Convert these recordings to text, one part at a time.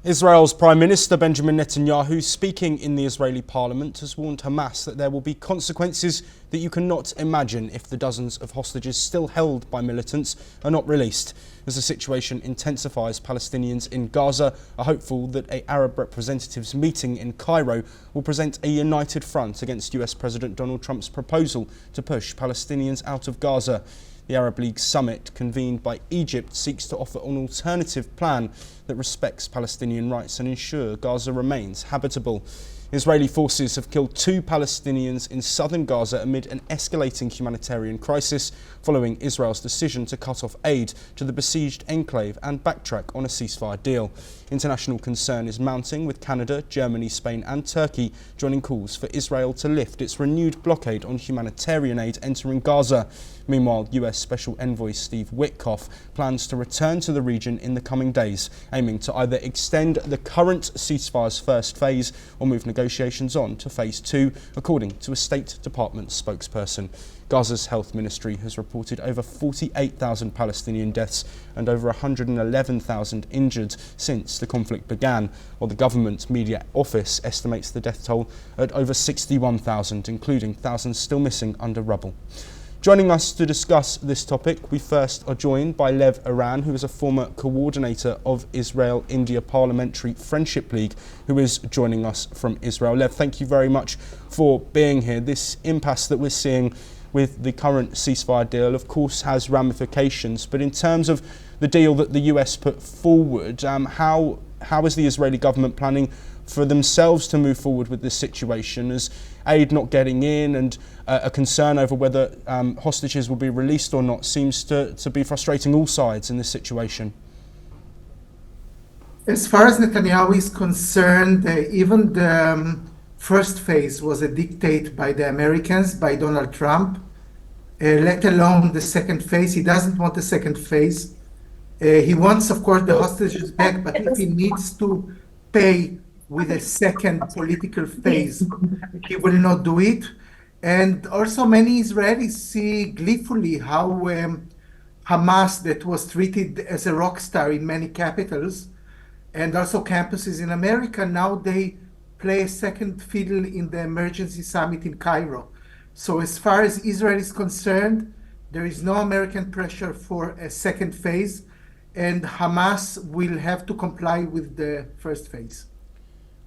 Israel's Prime Minister Benjamin Netanyahu, speaking in the Israeli parliament, has warned Hamas that there will be consequences that you cannot imagine if the dozens of hostages still held by militants are not released. As the situation intensifies, Palestinians in Gaza are hopeful that an Arab representatives meeting in Cairo will present a united front against US President Donald Trump's proposal to push Palestinians out of Gaza. The Arab League summit, convened by Egypt, seeks to offer an alternative plan that respects Palestinian rights and ensure Gaza remains habitable. Israeli forces have killed 2 Palestinians in southern Gaza amid an escalating humanitarian crisis following Israel's decision to cut off aid to the besieged enclave and backtrack on a ceasefire deal. International concern is mounting, with Canada, Germany, Spain and Turkey joining calls for Israel to lift its renewed blockade on humanitarian aid entering Gaza. Meanwhile, US Special Envoy Steve Witkoff plans to return to the region in the coming days, aiming to either extend the current ceasefire's first phase or move negotiations on to phase 2, according to a State Department spokesperson. Gaza's health ministry has reported over 48,000 Palestinian deaths and over 111,000 injured since the conflict began, while the government media office estimates the death toll at over 61,000, including thousands still missing under rubble. Joining us to discuss this topic, we first are joined by Lev Aran, who is a former coordinator of Israel-India Parliamentary Friendship League, who is joining us from Israel. Lev, thank you very much for being here. This impasse that we're seeing with the current ceasefire deal, of course, has ramifications, but in terms of the deal that the US put forward, how is the Israeli government planning for themselves to move forward with this situation, as aid not getting in and a concern over whether hostages will be released or not seems to be frustrating all sides in this situation? As far as Netanyahu is concerned, even the first phase was a dictate by the Americans, by Donald Trump, let alone the second phase. He doesn't want the second phase. He wants, of course, the hostages back, but if he needs to pay with a second political phase, he will not do it. And also many Israelis see gleefully how Hamas, that was treated as a rock star in many capitals and also campuses in America, now they play a second fiddle in the emergency summit in Cairo. So as far as Israel is concerned, there is no American pressure for a second phase, and Hamas will have to comply with the first phase.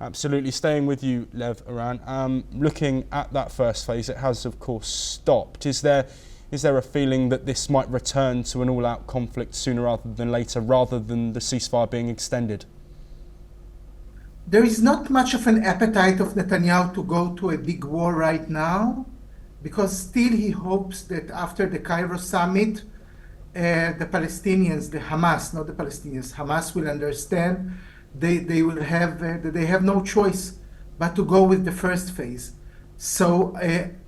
Absolutely. Staying with you, Lev Aran, looking at that first phase, it has of course stopped. Is there a feeling that this might return to an all-out conflict sooner rather than later, rather than the ceasefire being extended? There is not much of an appetite of Netanyahu to go to a big war right now, because still he hopes that after the Cairo summit, the Palestinians, the Hamas, not the Palestinians, Hamas will understand they will have that they have no choice but to go with the first phase. So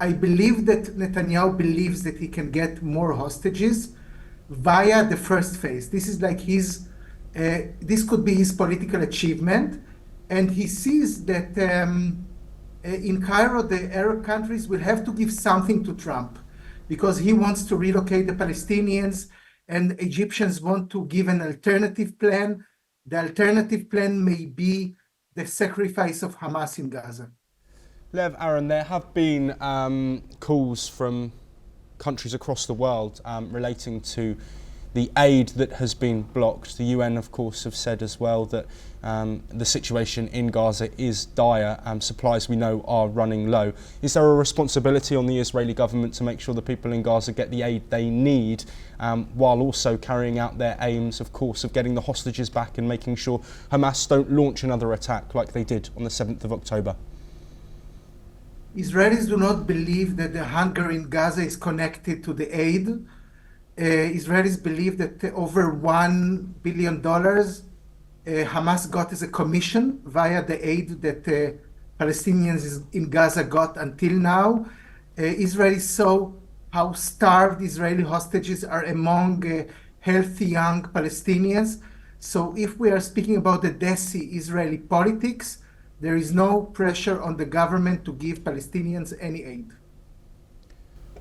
I believe that Netanyahu believes that he can get more hostages via the first phase. This is like his, this could be his political achievement, and he sees that in Cairo the Arab countries will have to give something to Trump, because he wants to relocate the Palestinians, and Egyptians want to give an alternative plan. The alternative plan may be the sacrifice of Hamas in Gaza. Lev Aran, there have been calls from countries across the world relating to the aid that has been blocked. The UN, of course, have said as well that the situation in Gaza is dire. Supplies, we know, are running low. Is there a responsibility on the Israeli government to make sure the people in Gaza get the aid they need, while also carrying out their aims, of course, of getting the hostages back and making sure Hamas don't launch another attack like they did on the 7th of October? Israelis do not believe that the hunger in Gaza is connected to the aid. Israelis believe that over $1 billion Hamas got as a commission via the aid that Palestinians in Gaza got until now. Israelis saw how starved Israeli hostages are among healthy young Palestinians. So if we are speaking about the desi Israeli politics, there is no pressure on the government to give Palestinians any aid.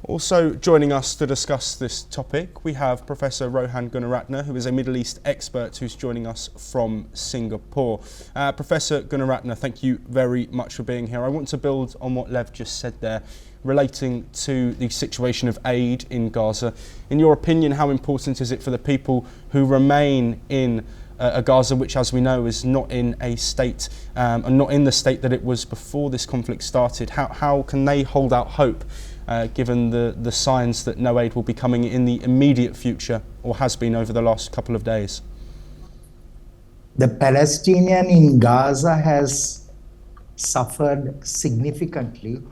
Also joining us to discuss this topic, we have Professor Rohan Gunaratne, who is a Middle East expert who's joining us from Singapore. Professor Gunaratne, thank you very much for being here. I want to build on what Lev just said there, relating to the situation of aid in Gaza. In your opinion, how important is it for the people who remain in a Gaza which, as we know, is not in a state and not in the state that it was before this conflict started? How can they hold out hope given the signs that no aid will be coming in the immediate future, or has been over the last couple of days? The Palestinian in Gaza has suffered significantly,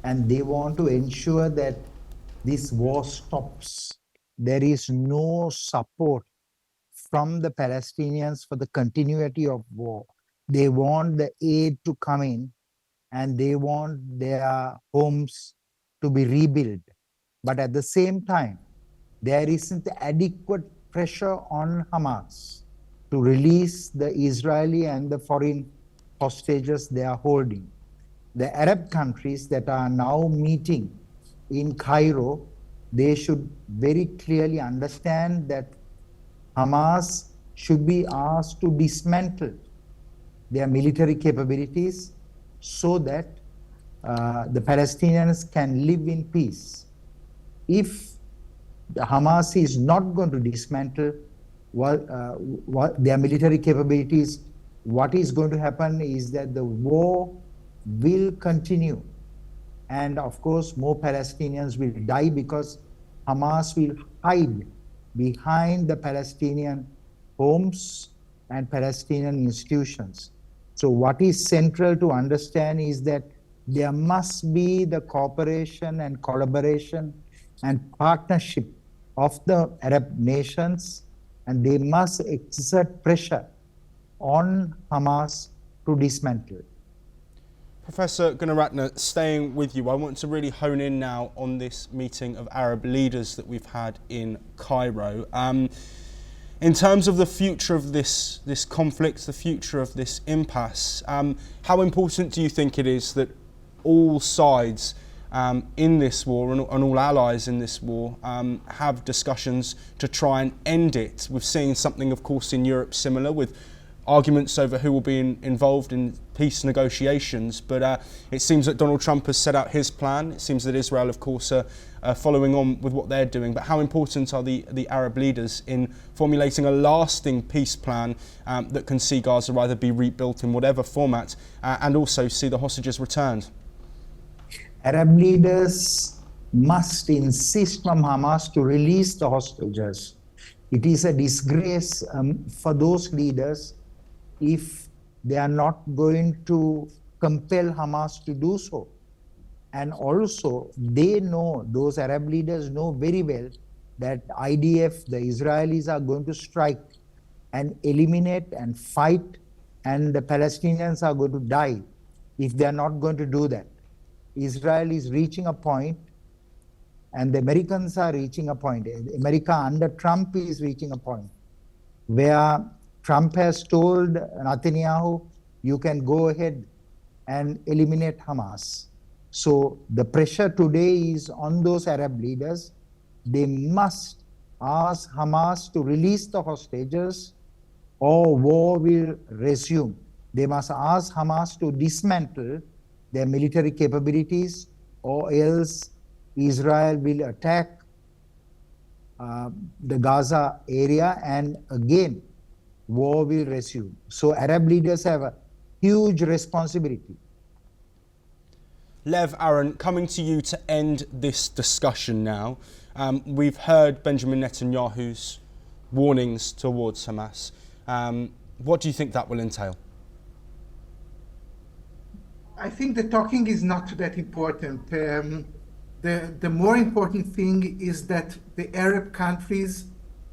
and they want to ensure that this war stops. There is no support from the Palestinians for the continuity of war. They want the aid to come in, and they want their homes to be rebuilt. But at the same time, there isn't adequate pressure on Hamas to release the Israeli and the foreign hostages they are holding. The Arab countries that are now meeting in Cairo, they should very clearly understand that Hamas should be asked to dismantle their military capabilities so that the Palestinians can live in peace. If the Hamas is not going to dismantle their military capabilities, what is going to happen is that the war will continue. And of course, more Palestinians will die because Hamas will hide behind the Palestinian homes and Palestinian institutions. So what is central to understand is that there must be the cooperation and collaboration and partnership of the Arab nations, and they must exert pressure on Hamas to dismantle. Professor Gunaratne, staying with you, I want to really hone in now on this meeting of Arab leaders that we've had in Cairo. In terms of the future of this conflict, the future of this impasse, how important do you think it is that all sides in this war and all allies in this war have discussions to try and end it? We've seen something, of course, in Europe similar, with arguments over who will be involved in peace negotiations, but it seems that Donald Trump has set out his plan. It seems that Israel, of course, are following on with what they're doing. But how important are the Arab leaders in formulating a lasting peace plan that can see Gaza either be rebuilt in whatever format and also see the hostages returned? Arab leaders must insist on Hamas to release the hostages. It is a disgrace for those leaders if they are not going to compel Hamas to do so. And also, they know, those Arab leaders know very well that IDF, the Israelis, are going to strike and eliminate and fight, and the Palestinians are going to die if they are not going to do that. Israel is reaching a point, and the Americans are reaching a point. America under Trump is reaching a point where Trump has told Netanyahu, you can go ahead and eliminate Hamas. So the pressure today is on those Arab leaders. They must ask Hamas to release the hostages or war will resume. They must ask Hamas to dismantle their military capabilities, or else Israel will attack the Gaza area, and again war will resume. So Arab leaders have a huge responsibility. Lev, Aaron, coming to you to end this discussion now. We've heard Benjamin Netanyahu's warnings towards Hamas. What do you think that will entail? I think the talking is not that important. The more important thing is that the Arab countries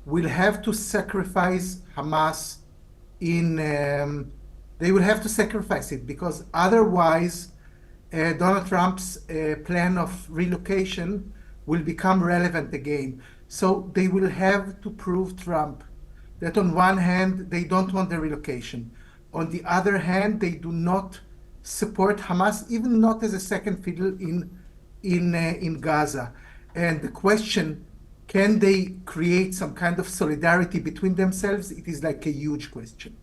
will have to sacrifice Hamas they will have to sacrifice it, because otherwise Donald Trump's plan of relocation will become relevant again. So they will have to prove Trump that on one hand, they don't want the relocation. On the other hand, they do not support Hamas, even not as a second fiddle in Gaza. And the question, can they create some kind of solidarity between themselves? It is like a huge question.